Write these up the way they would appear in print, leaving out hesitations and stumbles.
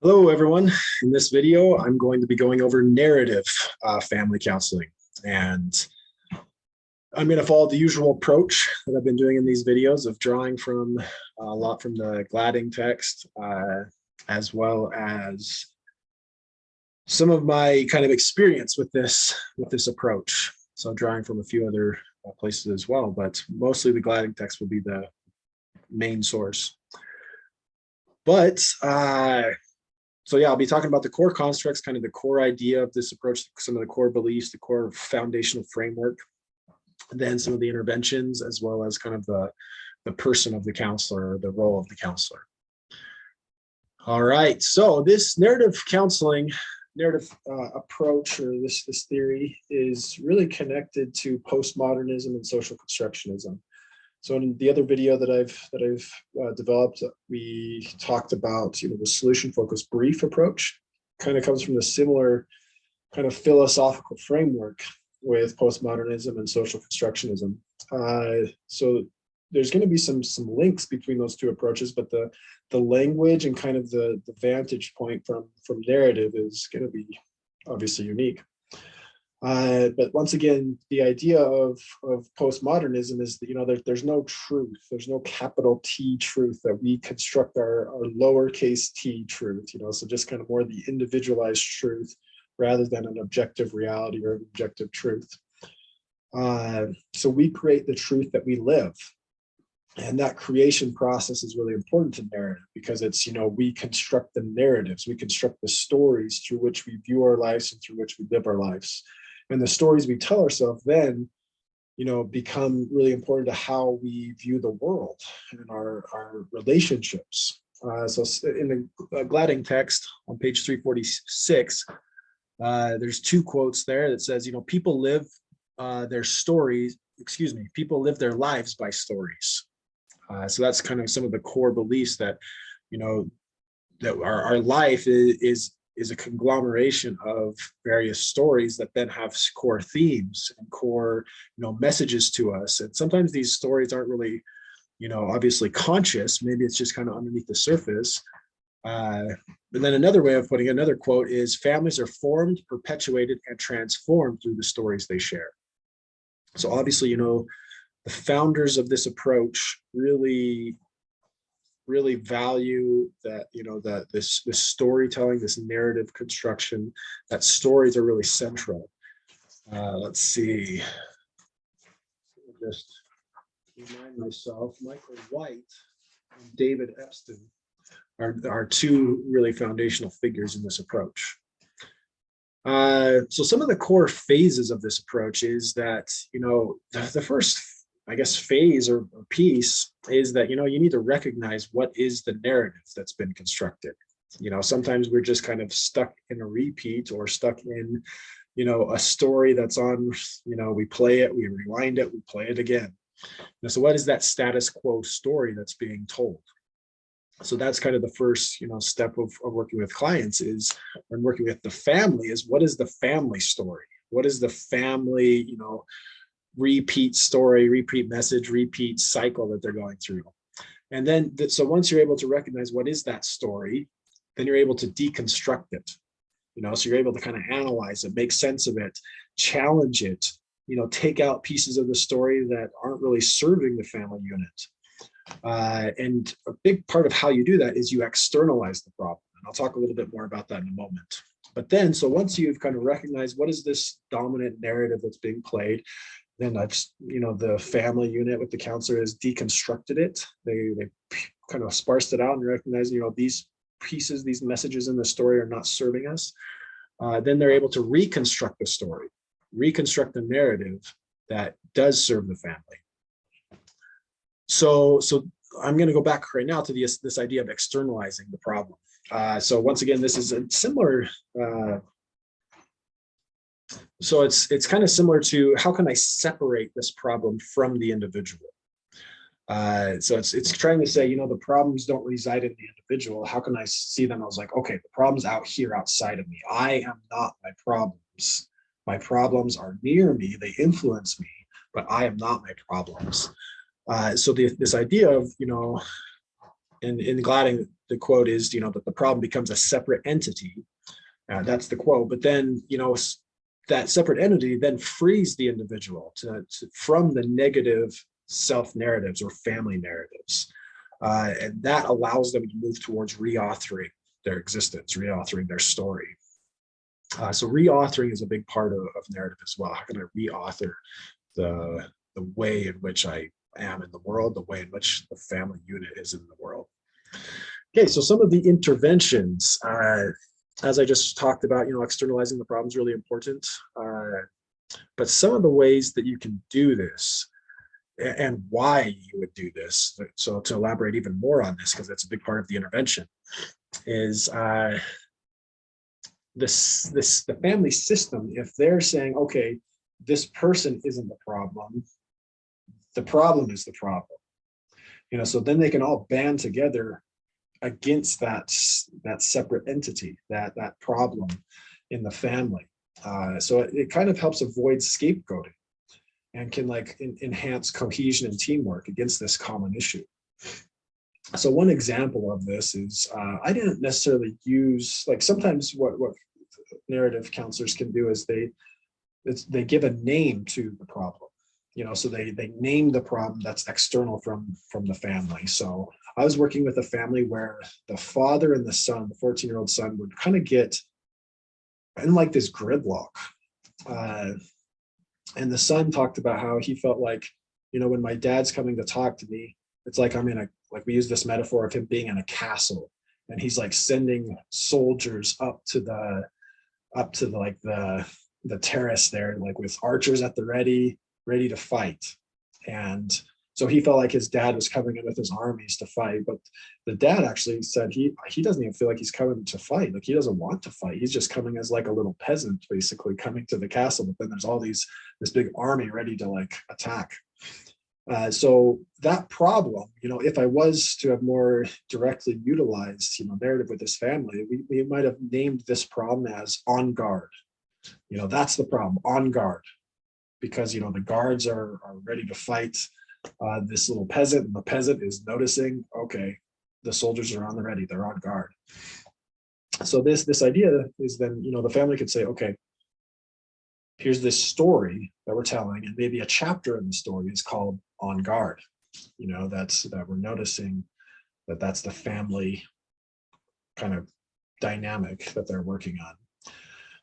Hello, everyone. In this video, I'm going to be going over narrative family counseling. And I'm going to follow the usual approach that I've been doing in these videos of drawing from a lot from the Gladding text, as well as some of my kind of experience with this approach. So drawing from a few other places as well, but mostly the Gladding text will be the main source. But so yeah, I'll be talking about the core constructs, kind of the core idea of this approach, some of the core beliefs, the core foundational framework, then some of the interventions, as well as kind of the person of the counselor, the role of the counselor. All right, so this narrative counseling, approach, or this theory is really connected to postmodernism and social constructionism. So in the other video that I've developed, we talked about the solution-focused brief approach. Kind of comes from the similar kind of philosophical framework with postmodernism and social constructionism. So there's going to be some links between those two approaches, but the language and kind of the vantage point from narrative is going to be obviously unique. But once again, the idea of postmodernism is that there's no truth, there's no capital T truth, that we construct our lowercase t truth, so just kind of more the individualized truth rather than an objective reality or an objective truth. So we create the truth that we live. And that creation process is really important to narrative because it's, we construct the narratives, we construct the stories through which we view our lives and through which we live our lives. And the stories we tell ourselves then, become really important to how we view the world and our relationships. So in the Gladding text on page 346, there's two quotes there that says, people live people live their lives by stories. So that's kind of some of the core beliefs that, that our life is a conglomeration of various stories that then have core themes and core, messages to us. And sometimes these stories aren't really, obviously conscious. Maybe it's just kind of underneath the surface. But then another way of putting it, another quote is, families are formed, perpetuated, and transformed through the stories they share. So obviously, the founders of this approach really value that, this storytelling, this narrative construction, that stories are really central. Let's see. Just remind myself, Michael White and David Epstein are two really foundational figures in this approach. So some of the core phases of this approach is that, the first, phase or piece is that, you need to recognize what is the narrative that's been constructed. Sometimes we're just kind of stuck in a repeat or stuck in, a story that's on, we play it, we rewind it, we play it again. So what is that status quo story that's being told? So that's kind of the first, step of working with clients is, when working with the family, is what is the family story? What is the family, repeat story, repeat message, repeat cycle that they're going through? And then, so once you're able to recognize what is that story, then you're able to deconstruct it, so you're able to kind of analyze it, make sense of it, challenge it, take out pieces of the story that aren't really serving the family unit. And a big part of how you do that is you externalize the problem. And I'll talk a little bit more about that in a moment. But then, so once you've kind of recognized what is this dominant narrative that's being played, then that's, the family unit with the counselor has deconstructed it. They kind of sparsed it out and recognize, these pieces, these messages in the story are not serving us. Then they're able to reconstruct the story, reconstruct the narrative that does serve the family. So I'm going to go back right now to this idea of externalizing the problem. So once again, this is a similar. So it's kind of similar to, how can I separate this problem from the individual? So it's trying to say, the problems don't reside in the individual. How can I see them? I was like, okay, the problem's out here outside of me. I am not my problems. My problems are near me. They influence me, but I am not my problems. So this idea of, in Gladding, the quote is, that the problem becomes a separate entity. That's the quote. But then, that separate entity then frees the individual from the negative self-narratives or family narratives. And that allows them to move towards reauthoring their existence, reauthoring their story. So reauthoring is a big part of narrative as well. How can I reauthor the way in which I am in the world, the way in which the family unit is in the world? Okay, so some of the interventions, as I just talked about, externalizing the problem is really important. But some of the ways that you can do this and why you would do this, so to elaborate even more on this, because that's a big part of the intervention, is the family system. If they're saying, okay, this person isn't the problem is the problem, so then they can all band together against that separate entity, that problem in the family. So it kind of helps avoid scapegoating and can enhance cohesion and teamwork against this common issue. So one example of this is, I didn't necessarily use, sometimes what narrative counselors can do is they give a name to the problem. So they name the problem that's external from the family. So I was working with a family where the father and the son, the 14-year-old son, would kind of get in this gridlock. And the son talked about how he felt like, when my dad's coming to talk to me, it's like I'm in we use this metaphor of him being in a castle, and he's sending soldiers up to the terrace there, with archers at the ready to fight. And so he felt like his dad was coming in with his armies to fight, but the dad actually said he doesn't even feel like he's coming to fight. He doesn't want to fight. He's just coming as a little peasant, basically coming to the castle. But then there's all this big army ready to attack. So that problem, if I was to have more directly utilized, narrative with this family, we might have named this problem as on guard. That's the problem, on guard, because, the guards are ready to fight this little peasant, and the peasant is noticing, okay, the soldiers are on the ready, they're on guard. So this idea is then, the family could say, okay, here's this story that we're telling, and maybe a chapter in the story is called On Guard. That we're noticing that's the family kind of dynamic that they're working on.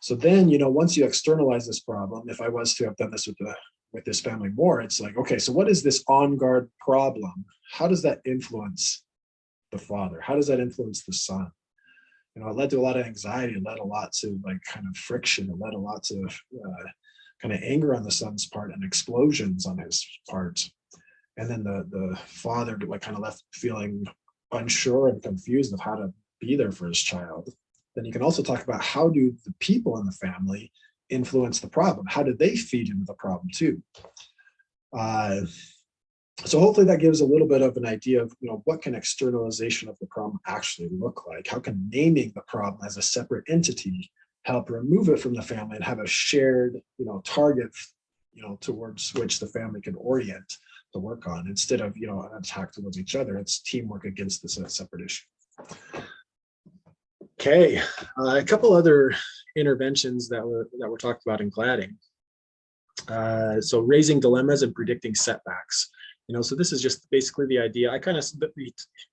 So then, once you externalize this problem, if I was to have done this with this family more, it's okay, so what is this on guard problem? How does that influence the father? How does that influence the son? It led to a lot of anxiety. It led a lot to kind of friction. It led a lot to kind of anger on the son's part and explosions on his part. And then the father kind of left feeling unsure and confused of how to be there for his child. Then you can also talk about, how do the people in the family influence the problem? How do they feed into the problem too? So hopefully that gives a little bit of an idea of, what can externalization of the problem actually look like? How can naming the problem as a separate entity help remove it from the family and have a shared, target, towards which the family can orient to work on, instead of, an attack towards each other? It's teamwork against this separate issue. Okay, a couple other interventions that were talked about in cladding. So raising dilemmas and predicting setbacks. So this is just basically the idea.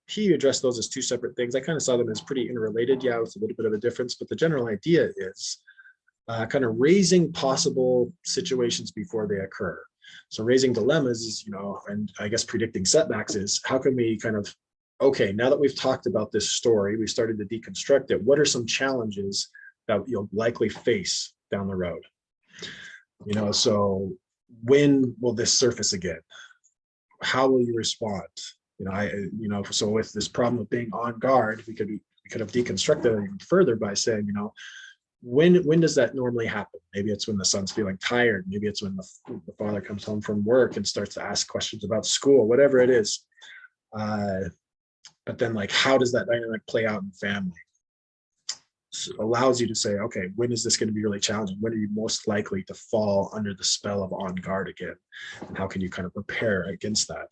He addressed those as two separate things. I kind of saw them as pretty interrelated. Yeah, with a little bit of a difference, but the general idea is kind of raising possible situations before they occur. So raising dilemmas is, and I guess predicting setbacks is, how can we kind of, okay, now that we've talked about this story, we started to deconstruct it, what are some challenges that you'll likely face down the road? So when will this surface again? How will you respond? So with this problem of being on guard, we could have deconstructed it even further by saying, when does that normally happen? Maybe it's when the son's feeling tired. Maybe it's when the father comes home from work and starts to ask questions about school, whatever it is. But then how does that dynamic play out in family? So it allows you to say, okay, when is this going to be really challenging? When are you most likely to fall under the spell of on guard again? And how can you kind of prepare against that?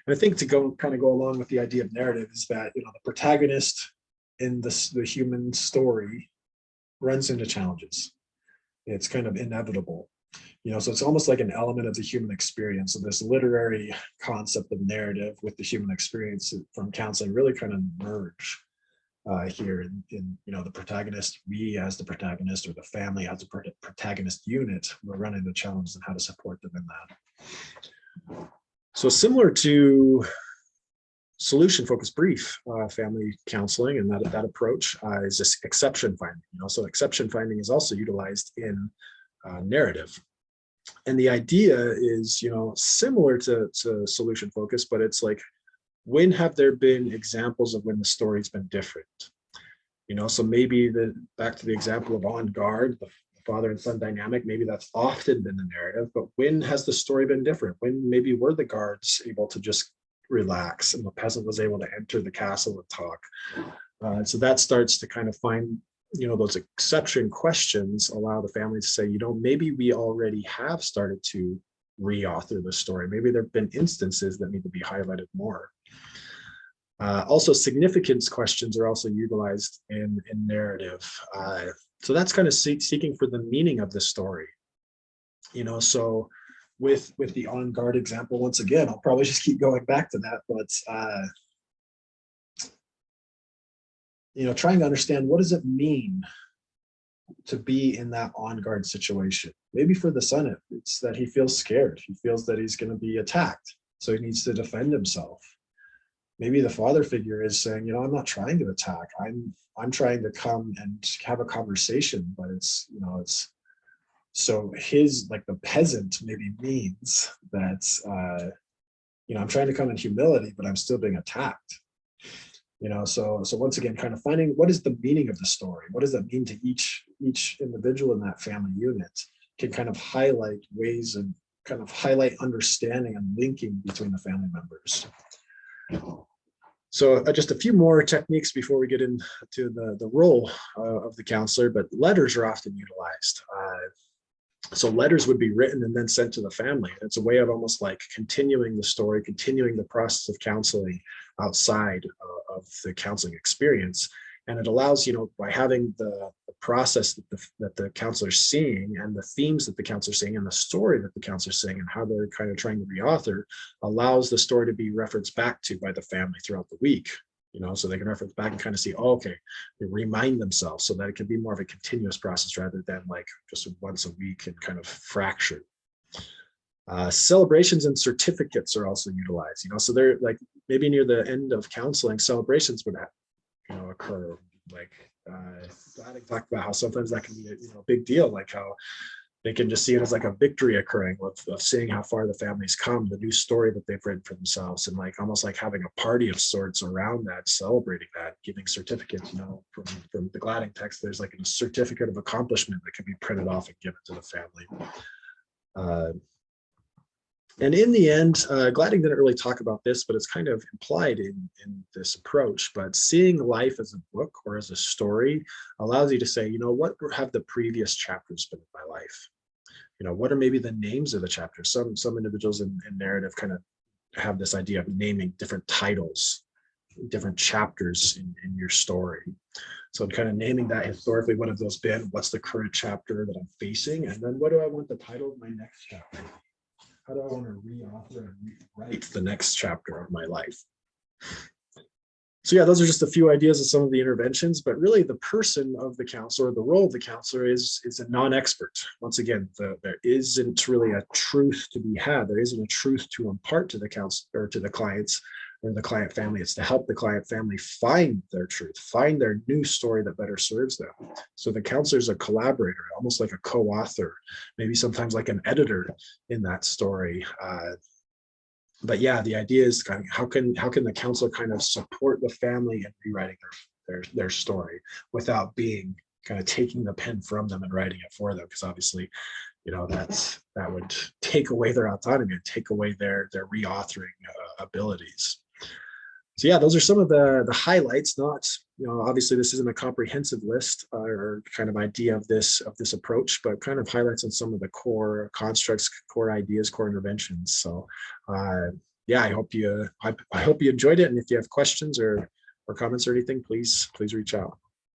And I think to go along with the idea of narrative is that, the protagonist in the human story runs into challenges. It's kind of inevitable. So it's almost like an element of the human experience. So this literary concept of narrative with the human experience from counseling really kind of merge here in the protagonist, we as the protagonist, or the family as a protagonist unit, we're running the challenges and how to support them in that. So similar to solution focused brief family counseling, and that approach is this exception finding. So exception finding is also utilized in narrative. And the idea is, similar to solution focus, but it's like, when have there been examples of when the story's been different? So maybe back to the example of On Guard, the father and son dynamic, maybe that's often been the narrative, but when has the story been different? When maybe were the guards able to just relax and the peasant was able to enter the castle and talk? So that starts to kind of find, those exception questions allow the family to say, maybe we already have started to reauthor the story. Maybe there have been instances that need to be highlighted more. Also, significance questions are also utilized in narrative. So that's kind of seeking for the meaning of the story. So with the On Guard example, once again, I'll probably just keep going back to that, but trying to understand, what does it mean to be in that on guard situation? Maybe for the son, it's that he feels scared. He feels that he's going to be attacked, so he needs to defend himself. Maybe the father figure is saying, I'm not trying to attack. I'm trying to come and have a conversation, but it's so his, like, the peasant maybe means that I'm trying to come in humility, but I'm still being attacked. So once again, kind of finding what is the meaning of the story. What does that mean to each individual in that family unit? Can kind of highlight ways and kind of highlight understanding and linking between the family members. So just a few more techniques before we get into the role of the counselor, but letters are often utilized. So letters would be written and then sent to the family. It's a way of almost like continuing the story, continuing the process of counseling outside of the counseling experience. And it allows, by having the process that the counselor's seeing, and the themes that the counselor's seeing, and the story that the counselor's seeing, and how they're kind of trying to reauthor, allows the story to be referenced back to by the family throughout the week. So they can reference back and kind of see, okay, they remind themselves, so that it can be more of a continuous process rather than like just once a week and kind of fractured. Celebrations and certificates are also utilized, so they're like maybe near the end of counseling, celebrations would occur. Like I talked about how sometimes that can be a big deal, like how they can just see it as like a victory occurring of seeing how far the family's come, the new story that they've written for themselves, and like almost like having a party of sorts around that, celebrating that, giving certificates. From the Gladding text, there's like a certificate of accomplishment that can be printed off and given to the family. And in the end, Gladding didn't really talk about this, but it's kind of implied in this approach. But seeing life as a book or as a story allows you to say, what have the previous chapters been in my life? What are maybe the names of the chapters? Some individuals in narrative kind of have this idea of naming different titles, different chapters in your story. So kind of naming that historically, what have those been? What's the current chapter that I'm facing? And then what do I want the title of my next chapter? How do I want to reauthor and rewrite the next chapter of my life? So yeah, those are just a few ideas of some of the interventions, but really the person of the counselor, the role of the counselor is a non-expert. Once again, there isn't really a truth to be had. There isn't a truth to impart to the counselor or to the clients or the client family. It's to help the client family find their truth, find their new story that better serves them. So the counselor is a collaborator, almost like a co-author, maybe sometimes like an editor in that story. But yeah, the idea is kind of how can the counselor kind of support the family in rewriting their story without being kind of taking the pen from them and writing it for them, because obviously, that would take away their autonomy and take away their reauthoring abilities. So yeah, those are some of the highlights. Not, obviously this isn't a comprehensive list or kind of idea of this approach, but kind of highlights on some of the core constructs, core ideas, core interventions. So yeah, I hope you enjoyed it. And if you have questions or comments or anything, please reach out.